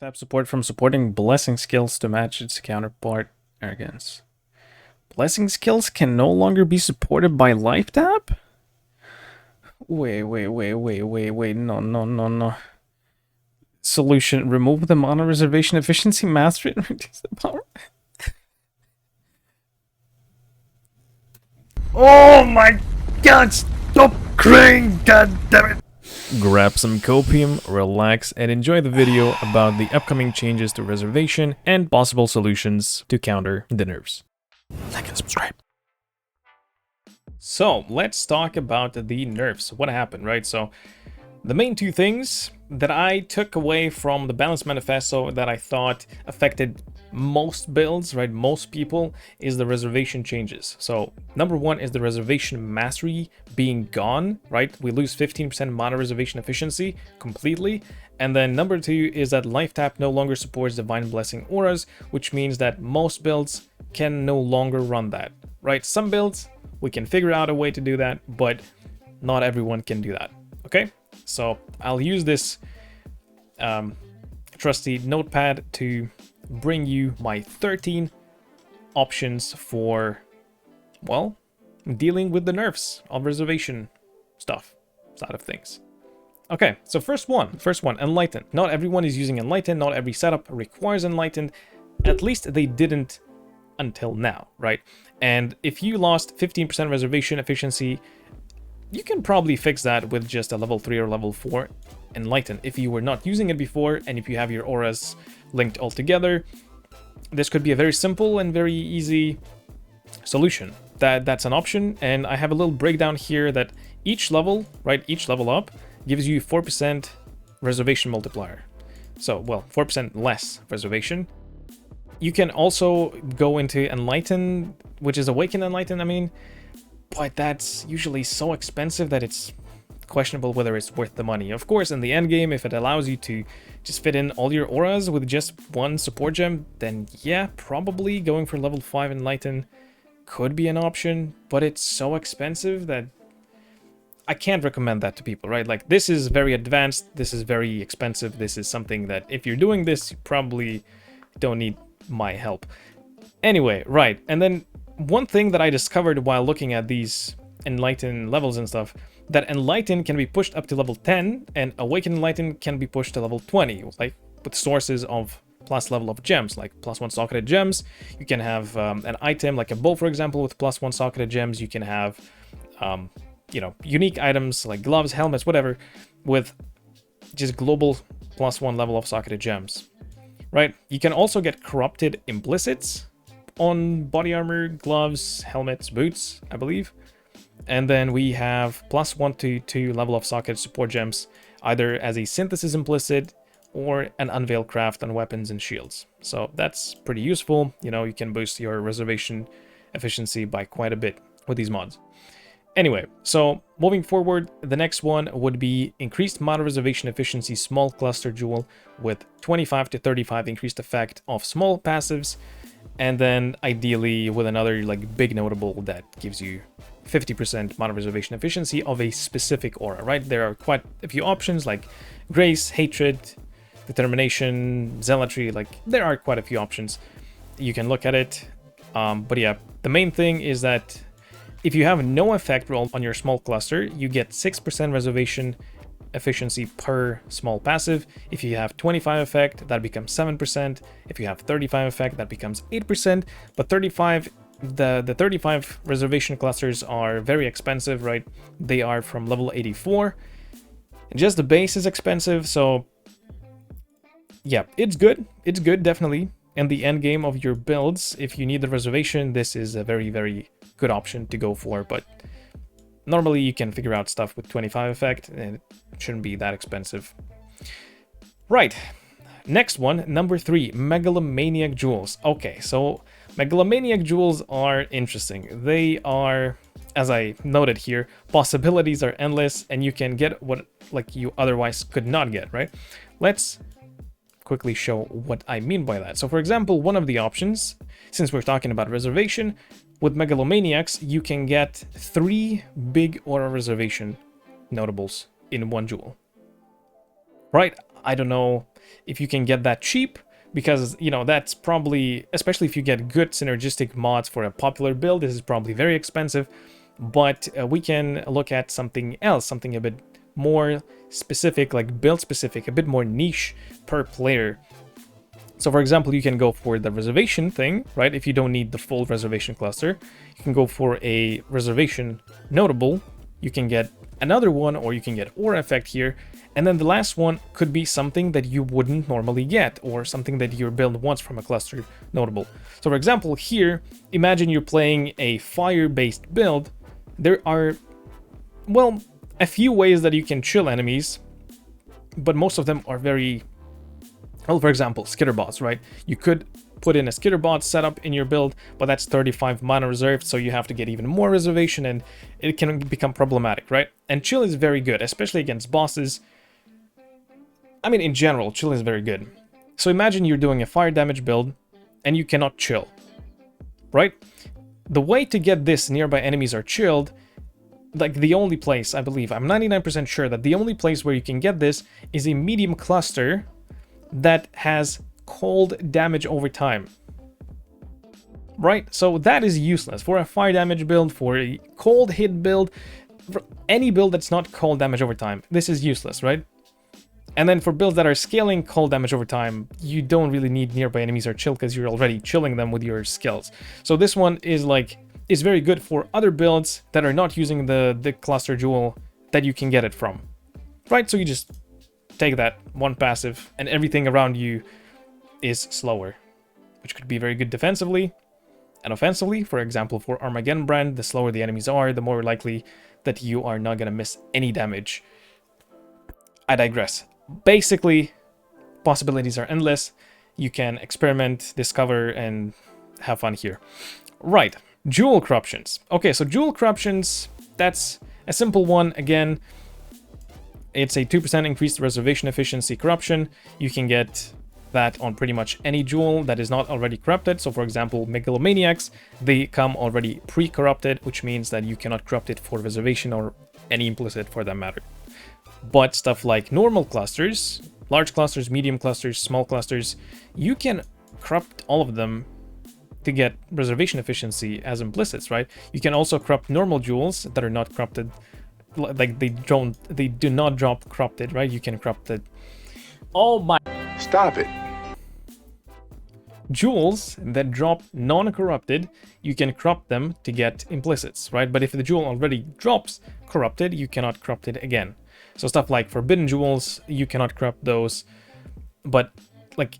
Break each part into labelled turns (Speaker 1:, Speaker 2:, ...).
Speaker 1: Tap support from supporting blessing skills to match its counterpart arrogance. Blessing skills can no longer be supported by life tap? Wait. No, no, no, no. Solution: remove the mono reservation efficiency, master it, and reduce the power. Oh my god! Stop crying! God damn it! Grab some copium, relax, and enjoy the video about the upcoming changes to Reservation and possible solutions to counter the nerfs. Like and subscribe. So, let's talk about the nerfs. What happened, right? So, the main two things that I took away from the Balance Manifesto that I thought affected most builds, right, most people, is the reservation changes. So number one is the reservation mastery being gone, right? We lose 15% mono reservation efficiency completely. And then number two is that life tap no longer supports Divine Blessing auras, which means that most builds can no longer run that, right? Some builds, we can figure out a way to do that, but not everyone can do that, okay? So I'll use this trusty notepad to bring you my 13 options for, well, dealing with the nerfs of reservation stuff side of things. Okay, so first one, Enlighten. Not everyone is using Enlighten, not every setup requires Enlighten. At least they didn't until now, right? And if you lost 15% reservation efficiency, you can probably fix that with just a level 3 or level 4 Enlighten. If you were not using it before, and if you have your auras linked all together, this could be a very simple and very easy solution. That's an option, and I have a little breakdown here that each level, right, each level up gives you 4% reservation multiplier. So, well, 4% less reservation. You can also go into Enlighten, which is Awaken Enlighten, I mean, but that's usually so expensive that it's questionable whether it's worth the money. Of course, in the end game, if it allows you to just fit in all your auras with just one support gem, then yeah, probably going for level 5 Enlighten could be an option, but it's so expensive that I can't recommend that to people, right? Like, this is very advanced, this is very expensive, this is something that if you're doing this, you probably don't need my help. Anyway, right, and then one thing that I discovered while looking at these Enlighten levels and stuff, that Enlighten can be pushed up to level 10, and Awaken Enlighten can be pushed to level 20, like with sources of plus level of gems, like +1 socketed gems. You can have an item like a bow, for example, with +1 socketed gems. You can have, you know, unique items like gloves, helmets, whatever, with just global +1 level of socketed gems, right? You can also get corrupted implicits on body armor, gloves, helmets, boots, I believe. And then we have +1 to 2 level of socket support gems, either as a synthesis implicit or an unveil craft on weapons and shields. So that's pretty useful. You know, you can boost your reservation efficiency by quite a bit with these mods. Anyway, so moving forward, the next one would be increased mono reservation efficiency small cluster jewel with 25 to 35 increased effect of small passives, and then ideally with another like big notable that gives you 50% mono reservation efficiency of a specific aura, right? There are quite a few options like Grace, Hatred, Determination, Zealotry, like there are quite a few options. You can look at it. But yeah, the main thing is that if you have no effect roll on your small cluster, you get 6% reservation efficiency per small passive. If you have 25 effect, that becomes 7%. If you have 35 effect, that becomes 8%. But 35, the 35 reservation clusters are very expensive, right? They are from level 84. And just the base is expensive, so yeah, it's good. It's good, definitely. In the end game of your builds, if you need the reservation, this is a very, very good option to go for, but normally you can figure out stuff with 25 effect, and it shouldn't be that expensive. Right, next one, number 3, Megalomeniac jewels. Okay, so Megalomeniac jewels are interesting. They are, as I noted here, possibilities are endless, and you can get what like you otherwise could not get, right? Let's quickly show what I mean by that. So for example, one of the options, since we're talking about reservation, with Megalomaniacs, you can get 3 big aura reservation notables in one jewel. right? I don't know if you can get that cheap, because, you know, that's probably, especially if you get good synergistic mods for a popular build, this is probably very expensive. But we can look at something else, something a bit more specific, like build specific, a bit more niche per player. So for example, you can go for the reservation thing, right? If you don't need the full reservation cluster, you can go for a reservation notable. You can get another one, or you can get aura effect here. And then the last one could be something that you wouldn't normally get, or something that your build wants from a cluster notable. So for example, here, imagine you're playing a fire-based build. There are, well, a few ways that you can chill enemies, but most of them are very, well, for example, skitterbots, right? You could put in a skitterbot setup in your build, but that's 35 mana reserved, so you have to get even more reservation, and it can become problematic, right? And chill is very good, especially against bosses. I mean, in general, chill is very good. So imagine you're doing a fire damage build, and you cannot chill, right? The way to get this nearby enemies are chilled, like the only place, I believe, I'm 99% sure that the only place where you can get this is a medium cluster that has cold damage over time. Right? So that is useless for a fire damage build, for a cold hit build, for any build that's not cold damage over time. This is useless, right? And then for builds that are scaling cold damage over time, you don't really need nearby enemies or chill, because you're already chilling them with your skills. So this one is very good for other builds that are not using the cluster jewel that you can get it from. Right? So you just take that one passive, and everything around you is slower, which could be very good defensively and offensively. For example, for Armageddon Brand, the slower the enemies are, the more likely that you are not going to miss any damage. I digress. Basically, possibilities are endless. You can experiment, discover, and have fun here. Right, jewel corruptions. Okay, so jewel corruptions, that's a simple one. Again, it's a 2% increased reservation efficiency corruption. You can get that on pretty much any jewel that is not already corrupted. So for example, Megalomeniacs, they come already pre-corrupted, which means that you cannot corrupt it for reservation or any implicit for that matter. But stuff like normal clusters, large clusters, medium clusters, small clusters, you can corrupt all of them to get reservation efficiency as implicits, right? You can also corrupt normal jewels that are not corrupted, like they do not drop corrupted, right? You can corrupt it. Oh my...
Speaker 2: Stop it.
Speaker 1: Jewels that drop non-corrupted, you can corrupt them to get implicits, right? But if the jewel already drops corrupted, you cannot corrupt it again. So stuff like forbidden jewels, you cannot corrupt those, but like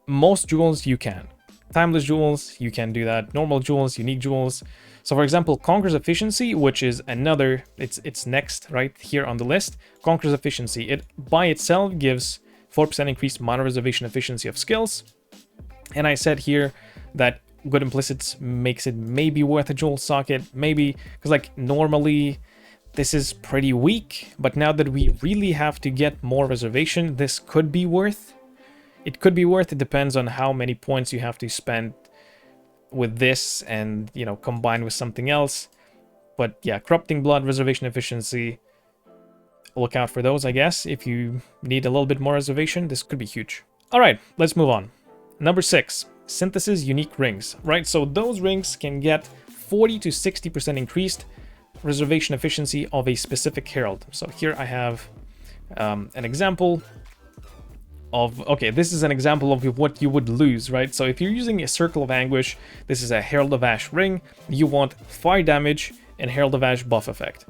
Speaker 1: most jewels you can. Timeless jewels, you can do that. Normal jewels, unique jewels. So for example, Conqueror's efficiency, which is another, it's next right here on the list. Conqueror's efficiency, it by itself gives 4% increased mana reservation efficiency of skills. And I said here that good implicits makes it maybe worth a jewel socket, maybe, because like normally this is pretty weak, but now that we really have to get more reservation, this could be worth. It could be worth, it depends on how many points you have to spend with this and, you know, combine with something else. But yeah, Corrupting Blood, reservation efficiency, look out for those, I guess. If you need a little bit more reservation, this could be huge. All right, let's move on. Number 6, Synthesis Unique Rings, right? So those rings can get 40 to 60% increased reservation efficiency of a specific herald. So here I have an example of, okay, this is an example of what you would lose, right? So if you're using a Circle of Anguish, this is a Herald of Ash ring, you want fire damage and Herald of Ash buff effect.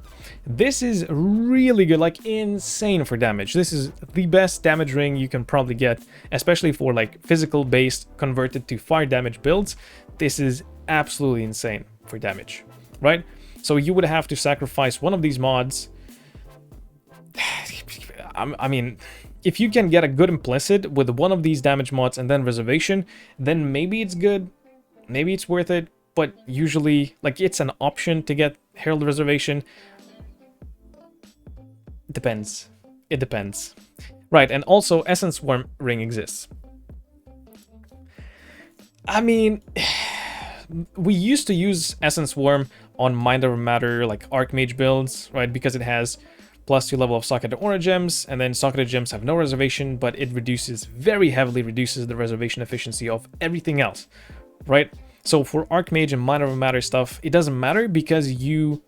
Speaker 1: This is really good, like insane for damage. This is the best damage ring you can probably get, especially for like physical based converted to fire damage builds. This is absolutely insane for damage, right? So you would have to sacrifice one of these mods. I mean, if you can get a good implicit with one of these damage mods and then reservation, then maybe it's good, maybe it's worth it, but usually, like, it's an option to get Herald reservation. Depends. It depends. Right, and also Essence Worm ring exists. I mean, we used to use Essence Worm on Mind Over Matter, like Archmage builds, right? Because it has +2 level of socketed aura gems, and then socketed gems have no reservation, but it very heavily reduces the reservation efficiency of everything else, right? So for Archmage and Minor Matter stuff, it doesn't matter because you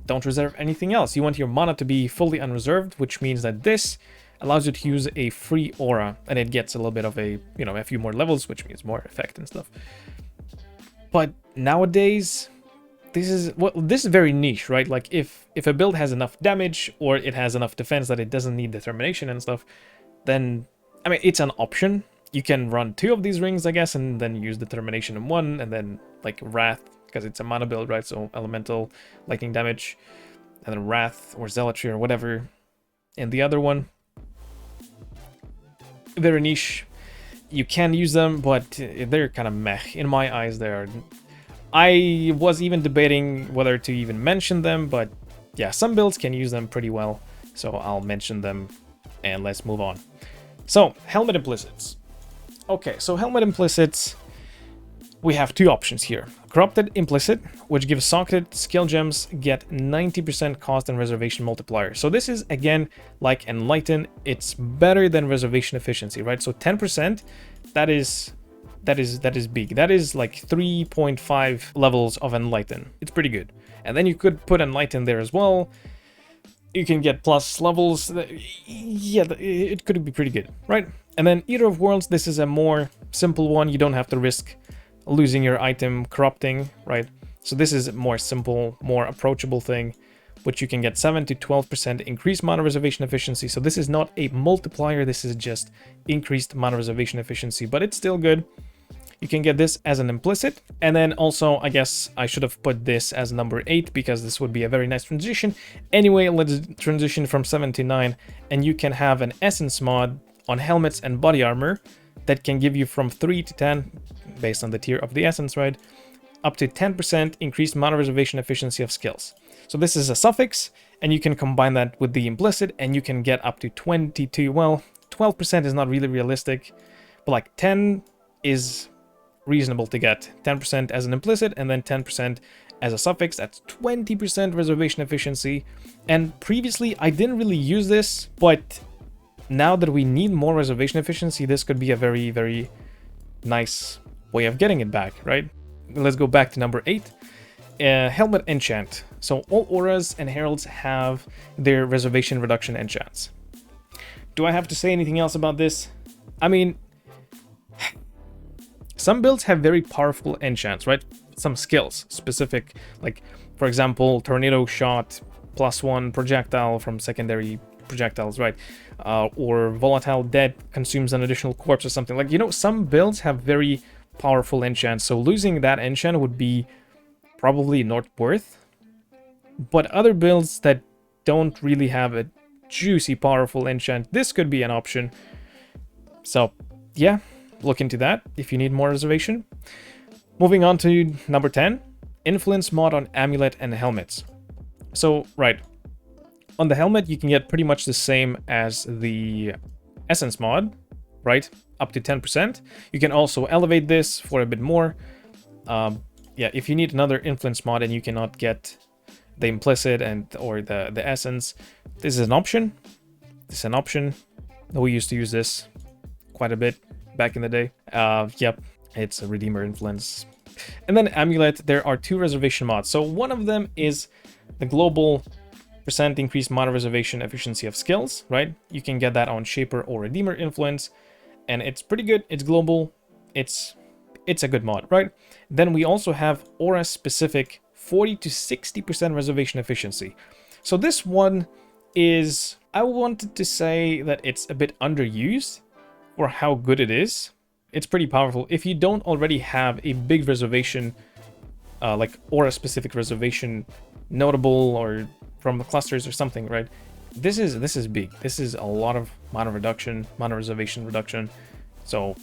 Speaker 1: don't reserve anything else. You want your mana to be fully unreserved, which means that this allows you to use a free aura, and it gets a little bit of a, you know, a few more levels, which means more effect and stuff. But nowadays, this is very niche, right? Like if a build has enough damage or it has enough defense that it doesn't need determination and stuff, then I mean it's an option. You can run 2 of these rings, I guess, and then use determination in 1, and then like Wrath, because it's a mana build, right? So elemental, lightning damage, and then Wrath or Zealotry or whatever in the other one. Very niche. You can use them, but they're kind of meh. In my eyes, they are. I was even debating whether to even mention them, but yeah, some builds can use them pretty well, so I'll mention them, and let's move on. So, Helmet Implicits. Okay, so Helmet Implicits, we have 2 options here. Corrupted Implicit, which gives socketed skill gems get 90% cost and reservation multiplier. So this is, again, like Enlighten, it's better than reservation efficiency, right? So 10%, that is big. That is like 3.5 levels of Enlighten. It's pretty good. And then you could put Enlighten there as well. You can get plus levels. Yeah, it could be pretty good, right? And then Eater of Worlds, this is a more simple one. You don't have to risk losing your item corrupting, right? So this is a more simple, more approachable thing, which you can get 7 to 12% increased mana reservation efficiency. So this is not a multiplier, this is just increased mana reservation efficiency, but it's still good. You can get this as an implicit, and then also, I guess I should have put this as number 8 because this would be a very nice transition. Anyway, let's transition from 7 to 9, and you can have an essence mod on helmets and body armor that can give you from 3 to 10, based on the tier of the essence, right, up to 10% increased mana reservation efficiency of skills. So this is a suffix, and you can combine that with the implicit, and you can get up to 22, well, 12% is not really realistic, but like 10 is reasonable to get. 10% as an implicit, and then 10% as a suffix. That's 20% reservation efficiency. And previously, I didn't really use this, but now that we need more reservation efficiency, this could be a very, very nice way of getting it back, right? Let's go back to number 8. Helmet Enchant. So all auras and heralds have their reservation reduction enchants. Do I have to say anything else about this? I mean, some builds have very powerful enchants, right? Some skills specific, like for example, Tornado Shot +1 projectile from secondary projectiles, right? Or Volatile Dead consumes an additional corpse or something. Like, you know, some builds have very powerful enchants, so losing that enchant would be probably not worth. But other builds that don't really have a juicy, powerful enchant, this could be an option. So, yeah, look into that if you need more reservation. Moving on to number 10, Influence mod on Amulet and Helmets. So, right, on the helmet, you can get pretty much the same as the Essence mod, right? Up to 10%. You can also elevate this for a bit more. Yeah, if you need another Influence mod and you cannot get the Implicit or the Essence, this is an option. This is an option. We used to use this quite a bit back in the day. Yep, it's a Redeemer Influence. And then Amulet, there are 2 reservation mods. So one of them is the global % increased mana reservation efficiency of skills, right? You can get that on Shaper or Redeemer Influence, and it's pretty good. It's global. It's a good mod, right? Then we also have aura specific 40 to 60% reservation efficiency. So this one is, I wanted to say that it's a bit underused for how good it is. It's pretty powerful. If you don't already have a big reservation, like aura specific reservation notable or from the clusters or something, right? This is big. This is a lot of mana reduction, mana reservation reduction. So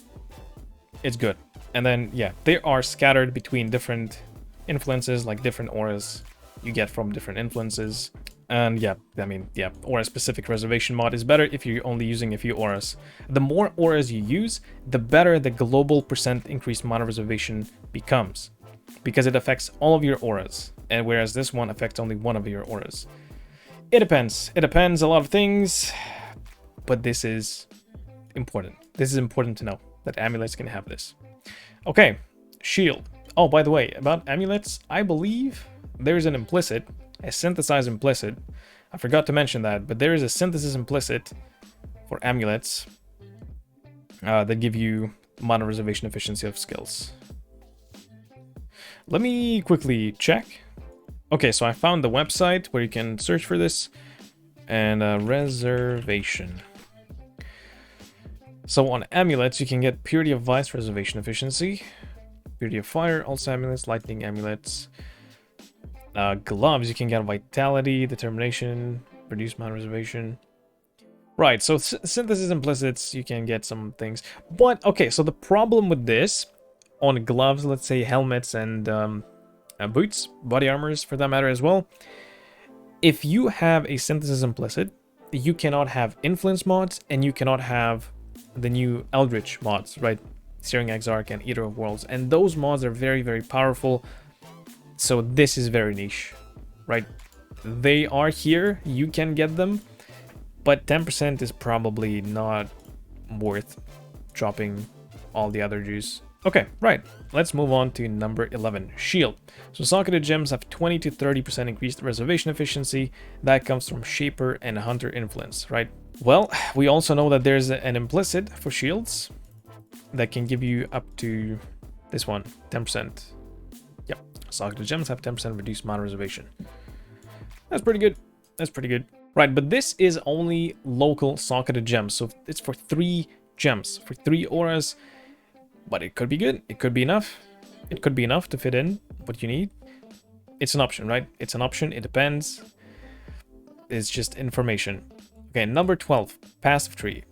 Speaker 1: it's good. And then, yeah, they are scattered between different influences, like different auras you get from different influences. And yeah, I mean, yeah, aura specific reservation mod is better if you're only using a few auras. The more auras you use, the better the global % increased mana reservation becomes, because it affects all of your auras, and whereas this one affects only one of your auras. It depends. It depends a lot of things, but this is important. This is important to know that amulets can have this. Okay, shield. Oh, by the way, about amulets, I believe there's an implicit, a synthesized implicit. I forgot to mention that, but there is a synthesis implicit for amulets that give you mana reservation efficiency of skills. Let me quickly check. Okay, so I found the website where you can search for this, and reservation. So on amulets, you can get Purity of Vice reservation efficiency, Purity of Fire, also amulets, lightning amulets. Gloves, you can get Vitality, Determination, reduced mana reservation. Right, so synthesis implicits, you can get some things. But, okay, so the problem with this, on gloves, let's say helmets and boots, body armors for that matter as well, if you have a synthesis implicit, you cannot have influence mods, and you cannot have the new Eldritch mods, right? Searing Exarch and Eater of Worlds, and those mods are very, very powerful. So this is very niche, right? They are here, you can get them, but 10% is probably not worth dropping all the other juice. Okay, right, let's move on to number 11, Shield. So socketed gems have 20 to 30% increased reservation efficiency. That comes from Shaper and Hunter influence, right? Well, we also know that there's an implicit for shields that can give you up to this one, 10%. Yep, socketed gems have 10% reduced mana reservation. That's pretty good. That's pretty good. Right, but this is only local socketed gems, so it's for 3 gems, for 3 auras. But it could be good. It could be enough. It could be enough to fit in what you need. It's an option, right? It's an option. It depends. It's just information. Okay, number 12, passive tree.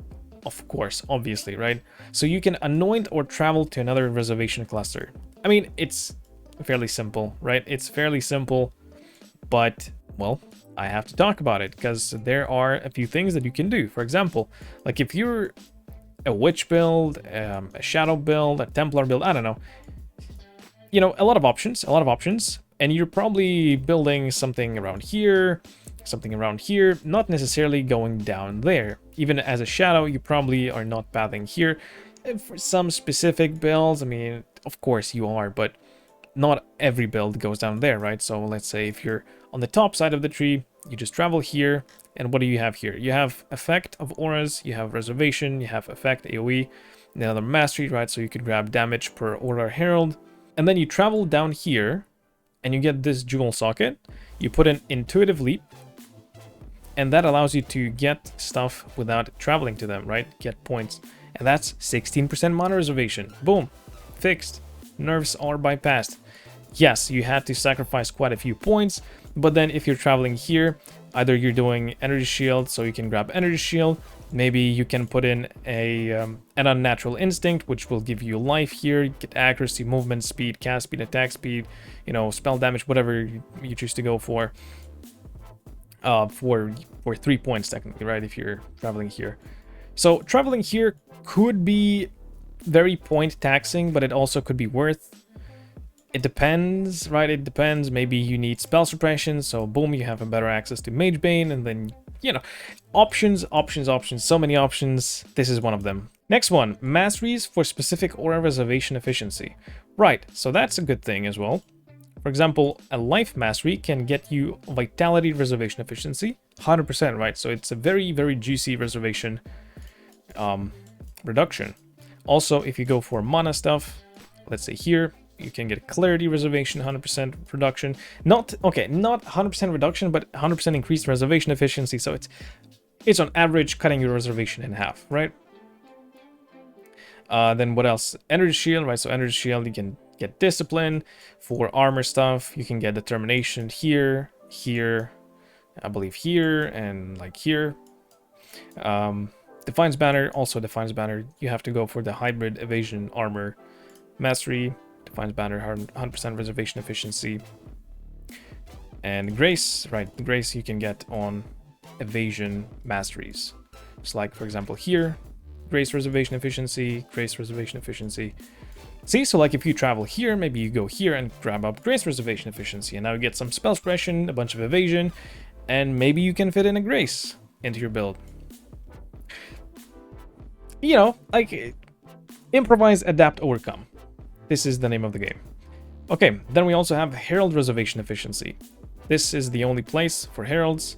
Speaker 1: Of course, obviously, right? So you can anoint or travel to another reservation cluster. I mean, it's fairly simple, right? It's fairly simple, but, well, I have to talk about it because there are a few things that you can do. For example, like if you're a witch build, a shadow build, a Templar build, I don't know. You know, a lot of options, and you're probably building something around here, not necessarily going down there. Even as a shadow, you probably are not pathing here. And for some specific builds, I mean, of course you are, but not every build goes down there, right? So let's say if you're on the top side of the tree, you just travel here, and what do you have here? You have effect of auras, you have reservation, you have effect AoE, another mastery, right? So you could grab damage per aura herald, and then you travel down here, and you get this jewel socket. You put an intuitive leap, and that allows you to get stuff without traveling to them, right? Get points, and that's 16% mana reservation. Boom, fixed. Nerfs are bypassed. Yes, you had to sacrifice quite a few points, but then if you're traveling here, either you're doing energy shield, so you can grab energy shield. Maybe you can put in an unnatural instinct, which will give you life here, get accuracy, movement speed, cast speed, attack speed, you know, spell damage, whatever you choose to go for 3 points technically, right? If you're traveling here. So traveling here could be very point taxing, but it also could be worth. It depends, right? It depends. Maybe you need spell suppression, so boom, you have a better access to Mage Bane, and then, you know, options, so many options. This is one of them. Next one, masteries for specific aura reservation efficiency. Right, so that's a good thing as well. For example, a life mastery can get you vitality reservation efficiency, 100%, right? So it's a very, very juicy reservation reduction. Also, if you go for mana stuff, let's say here, you can get clarity reservation, 100% reduction. Not 100% reduction, but 100% increased reservation efficiency. So it's on average cutting your reservation in half, right? Then what else? Energy shield, right? So energy shield, you can get discipline. For armor stuff, you can get determination here, I believe here, and like here. Defiance banner, also Defiance banner. You have to go for the hybrid evasion armor mastery. Defiance banner, 100% reservation efficiency. And grace, right? Grace you can get on evasion masteries. It's like, for example, here, grace reservation efficiency, grace reservation efficiency. See, so like if you travel here, maybe you go here and grab up grace reservation efficiency, and now you get some spell suppression, a bunch of evasion, and maybe you can fit in a Grace into your build. You know, like, improvise, adapt, overcome. This is the name of the game. Okay, then we also have Herald Reservation Efficiency. This is the only place for Heralds,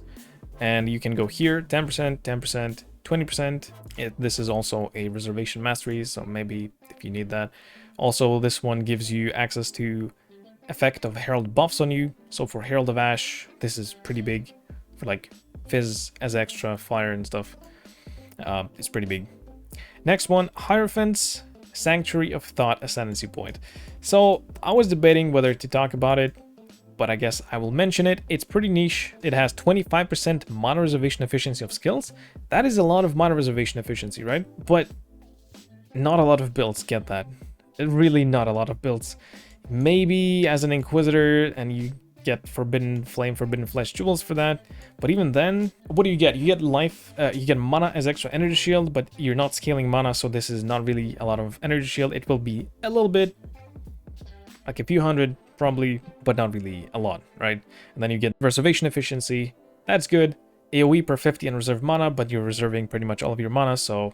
Speaker 1: and you can go here, 10%, 10%, 20%. This is also a Reservation Mastery, so maybe if you need that. Also, this one gives you access to effect of Herald buffs on you. So for Herald of Ash, this is pretty big. For like Fizz as extra, Fire and stuff. It's pretty big. Next one, Hierophant's Sanctuary of Thought Ascendancy Point. So I was debating whether to talk about it, but I guess I will mention it. It's pretty niche. It has 25% mana reservation efficiency of skills. That is a lot of mana reservation efficiency, right? But not a lot of builds get that. Really not a lot of builds. Maybe as an Inquisitor and you get Forbidden Flame, Forbidden Flesh jewels for that. But even then, what do you get? You get life, you get mana as extra energy shield, but you're not scaling mana, so this is not really a lot of energy shield. It will be a little bit, like a few hundred probably, but not really a lot, right? And then you get Reservation Efficiency. That's good. AoE per 50 unreserved mana, but you're reserving pretty much all of your mana, so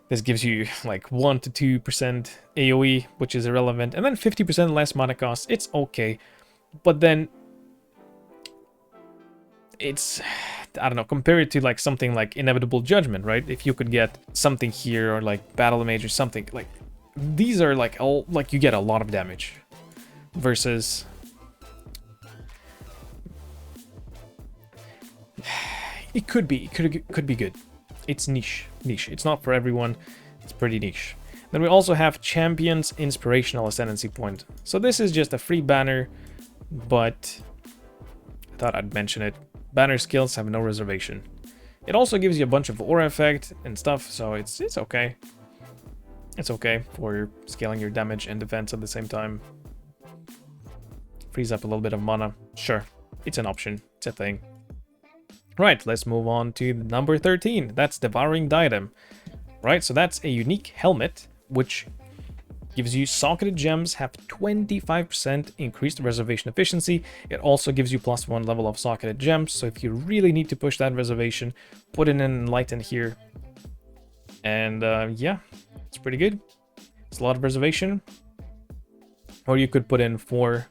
Speaker 1: this gives you like 1 to 2% AoE, which is irrelevant. And then 50% less mana cost. It's okay. But then it's, I don't know, compare it to like something like Inevitable Judgment, right? If you could get something here or like Battle Mage or something, like these are like all, like you get a lot of damage versus it could be good. It's niche. It's not for everyone. It's pretty niche. Then we also have Champion's Inspirational Ascendancy Point. So this is just a free banner, but I thought I'd mention it. Banner skills have no reservation. It also gives you a bunch of aura effect and stuff, so it's okay. It's okay for scaling your damage and defense at the same time. Frees up a little bit of mana. Sure, it's an option. It's a thing. Right, let's move on to number 13. That's Devouring Diadem. Right, so that's a unique helmet, which gives you socketed gems, have 25% increased reservation efficiency. It also gives you +1 level of socketed gems, so if you really need to push that reservation, put in an Enlighten here. And yeah, it's pretty good. It's a lot of reservation. Or you could put in 4,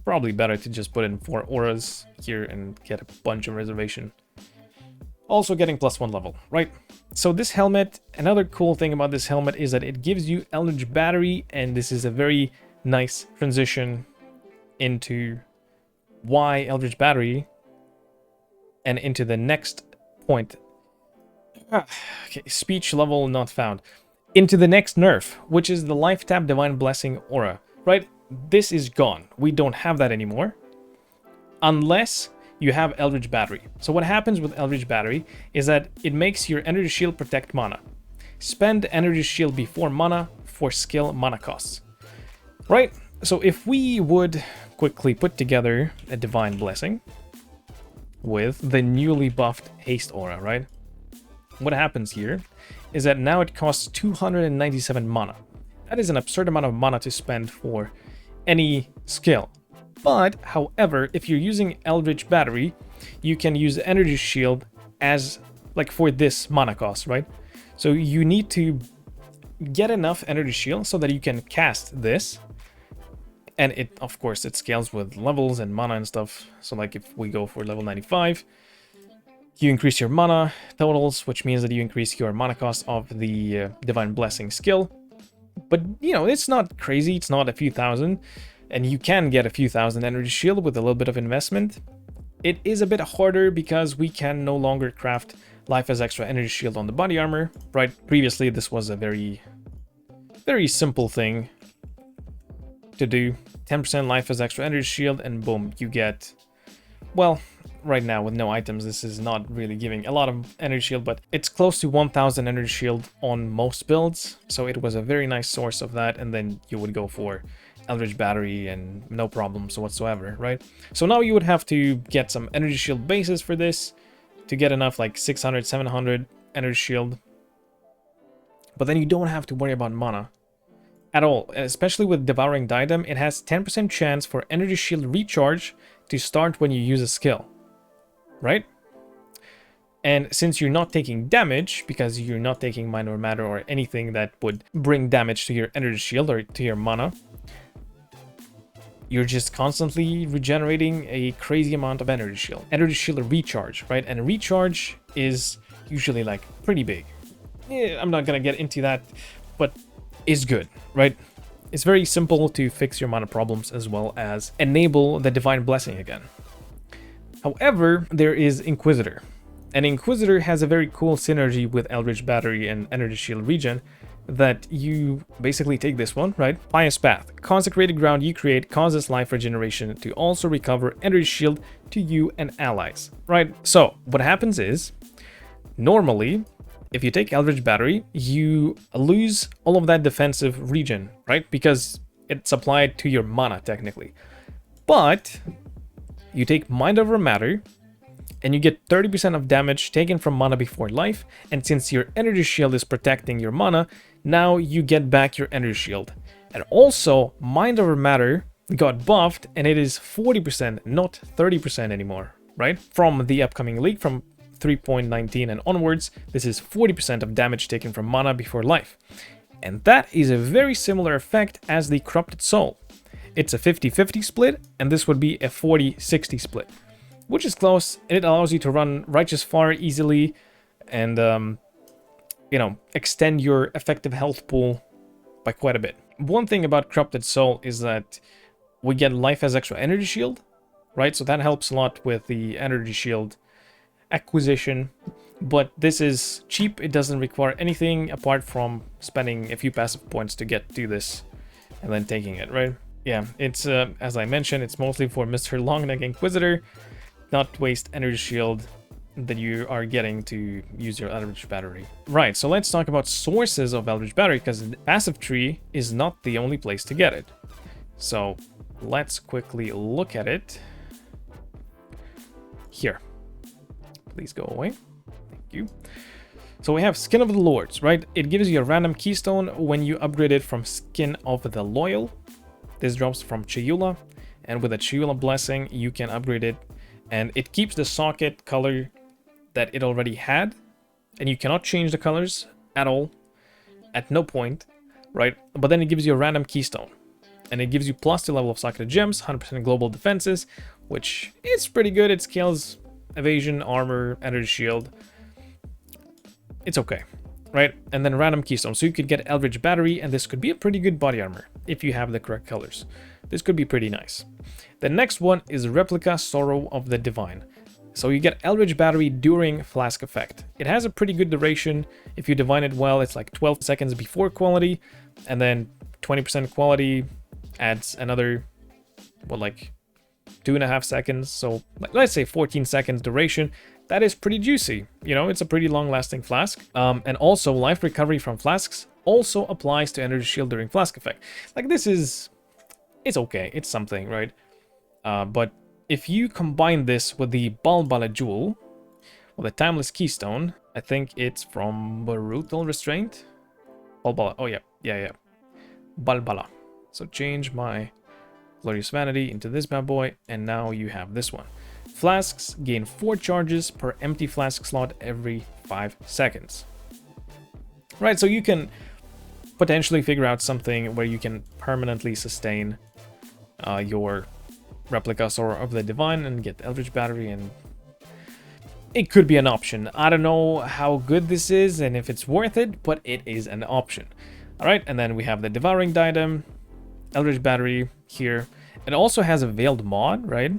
Speaker 1: probably better to just put in 4 auras here and get a bunch of reservation. Also getting +1 level, right? So this helmet, another cool thing about this helmet is that it gives you Eldritch Battery, and this is a very nice transition into why Eldritch Battery and into the next point. Okay, speech level not found. Into the next nerf, which is the Life Tap Divine Blessing aura, right? This is gone. We don't have that anymore. Unless you have Eldritch Battery. So what happens with Eldritch Battery is that it makes your energy shield protect mana. Spend energy shield before mana for skill mana costs. Right? So if we would quickly put together a Divine Blessing with the newly buffed Haste aura, right? What happens here is that now it costs 297 mana. That is an absurd amount of mana to spend for any skill. But, however, if you're using Eldritch Battery, you can use Energy Shield as, like, for this mana cost, right? So you need to get enough Energy Shield so that you can cast this. And it, of course, it scales with levels and mana and stuff. So, like, if we go for level 95, you increase your mana totals, which means that you increase your mana cost of the Divine Blessing skill. But, you know, it's not crazy. It's not a few thousand. And you can get a few thousand energy shield with a little bit of investment. It is a bit harder because we can no longer craft life as extra energy shield on the body armor, right? Previously, this was a very simple thing to do. 10% life as extra energy shield, and boom, you get, well, right now with no items, this is not really giving a lot of energy shield, but it's close to 1000 energy shield on most builds. So it was a very nice source of that, and then you would go for Eldritch Battery and no problems whatsoever, right? So now you would have to get some energy shield bases for this to get enough, like 600, 700 energy shield. But then you don't have to worry about mana at all, especially with Devouring Diadem. It has 10% chance for energy shield recharge to start when you use a skill. right? And since you're not taking damage, because you're not taking minor matter or anything that would bring damage to your energy shield or to your mana, you're just constantly regenerating a crazy amount of energy shield. Energy shield recharge, right? And recharge is usually like pretty big. I'm not gonna get into that, but is good, right? It's very simple to fix your mana problems as well as enable the Divine Blessing again. However, there is Inquisitor. And Inquisitor has a very cool synergy with Eldritch Battery and Energy Shield Regen that you basically take this one, right? Pious Path. Consecrated ground you create causes life regeneration to also recover Energy Shield to you and allies, right? So what happens is, normally, if you take Eldritch Battery, you lose all of that defensive regen, right? Because it's applied to your mana, technically. But you take Mind Over Matter, and you get 30% of damage taken from mana before life, and since your energy shield is protecting your mana, now you get back your energy shield. And also, Mind Over Matter got buffed, and it is 40%, not 30% anymore, right? From the upcoming league, from 3.19 and onwards, this is 40% of damage taken from mana before life. And that is a very similar effect as the Corrupted Soul. It's a 50-50 split, and this would be a 40-60 split, which is close, and it allows you to run Righteous Fire easily and, extend your effective health pool by quite a bit. One thing about Corrupted Soul is that we get life as extra energy shield, right? So that helps a lot with the energy shield acquisition, but this is cheap. It doesn't require anything apart from spending a few passive points to get to this and then taking it, right? Yeah, it's, as I mentioned, it's mostly for Mr. Longneck Inquisitor, not waste energy shield that you are getting to use your Eldritch Battery. Right, so let's talk about sources of Eldritch Battery, because the passive tree is not the only place to get it. So let's quickly look at it. Here. Please go away. Thank you. So we have Skin of the Lords, right? It gives you a random keystone when you upgrade it from Skin of the Loyal. This drops from Chayula, and with a Chayula Blessing, you can upgrade it, and it keeps the socket color that it already had, and you cannot change the colors at all, at no point, right? But then it gives you a random keystone, and it gives you +2 level of socketed gems, 100% global defenses, which is pretty good. It scales evasion, armor, energy shield. It's okay, right? And then random keystone, so you could get Eldritch Battery, and this could be a pretty good body armor if you have the correct colors. This could be pretty nice. The next one is Replica Sorrow of the Divine. So you get Eldritch Battery during Flask effect. It has a pretty good duration. If you divine it well, it's like 12 seconds before quality, and then 20% quality adds another, what, like 2.5 seconds. So let's say 14 seconds duration. That is pretty juicy. You know, it's a pretty long-lasting flask. And also, life recovery from flasks also applies to energy shield during Flask effect. Like, this is... it's okay. It's something, right? But if you combine this with the Balbala Jewel, or the Timeless Keystone, I think it's from Brutal Restraint. Balbala. Oh, yeah. Balbala. So change my Glorious Vanity into this bad boy, and now you have this one. Flasks gain 4 charges per empty flask slot every 5 seconds. Right, so you can potentially figure out something where you can permanently sustain your Replica Sorrow of the Divine and get the Eldritch Battery, and it could be an option. I don't know how good this is and if it's worth it, but it is an option. Alright, and then we have the Devouring Diadem, Eldritch Battery here. It also has a Veiled mod, right?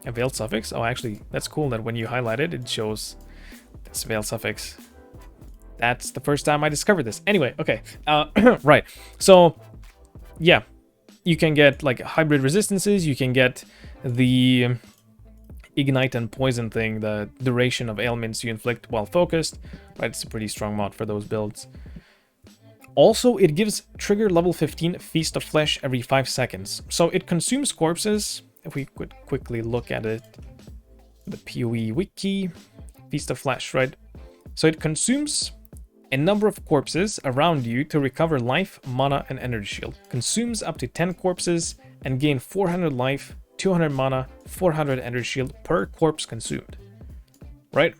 Speaker 1: A Veiled suffix. Oh, actually, that's cool that when you highlight it, it shows this Veiled suffix. That's the first time I discovered this. Anyway, okay. Right. So, yeah. You can get, like, hybrid resistances. You can get the Ignite and Poison thing, the duration of ailments you inflict while focused. Right, it's a pretty strong mod for those builds. Also, it gives trigger level 15 Feast of Flesh every 5 seconds. So it consumes corpses. If we could quickly look at it, the PoE wiki, Feast of Flesh, right? So it consumes a number of corpses around you to recover life, mana, and energy shield. Consumes up to 10 corpses and gain 400 life, 200 mana, 400 energy shield per corpse consumed. right?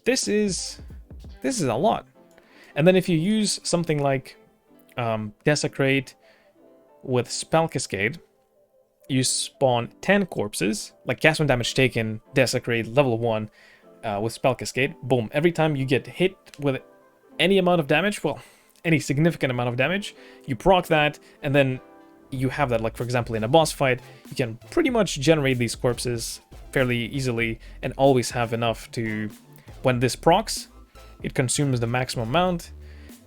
Speaker 1: This is a lot. And then if you use something like Desecrate with Spell Cascade, you spawn 10 corpses, like cast when damage taken, Desecrate, level 1, with Spell Cascade. Boom. Every time you get hit with any amount of damage, well, any significant amount of damage, you proc that, and then you have that, like for example in a boss fight, you can pretty much generate these corpses fairly easily and always have enough to, when this procs, it consumes the maximum amount,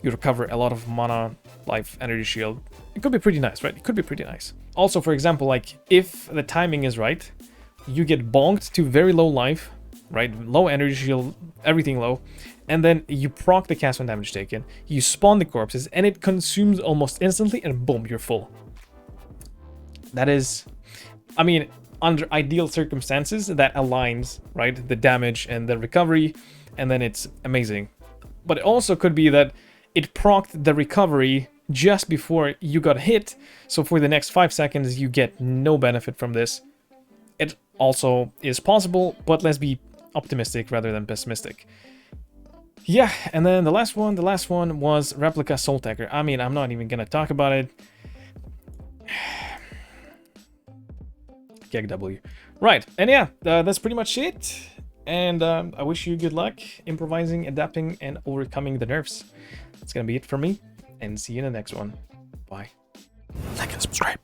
Speaker 1: you recover a lot of mana, life, energy shield. It could be pretty nice, right? It could be pretty nice. Also, for example, like if the timing is right, you get bonked to very low life, right? Low energy shield, everything low, and then you proc the cast when damage taken, you spawn the corpses, and it consumes almost instantly, and boom, you're full. That is, I mean, under ideal circumstances, that aligns, right? The damage and the recovery, and then it's amazing. But it also could be that it procced the recovery just before you got hit, so for the next 5 seconds you get no benefit from this. It also is possible, but let's be optimistic rather than pessimistic. Yeah, and then the last one was Replica Soul Taker. I mean, I'm not even gonna talk about it. Gag W. Right, and yeah, that's pretty much it. And I wish you good luck improvising, adapting, and overcoming the nerfs. That's gonna be it for me, and see you in the next one. Bye. Like and subscribe.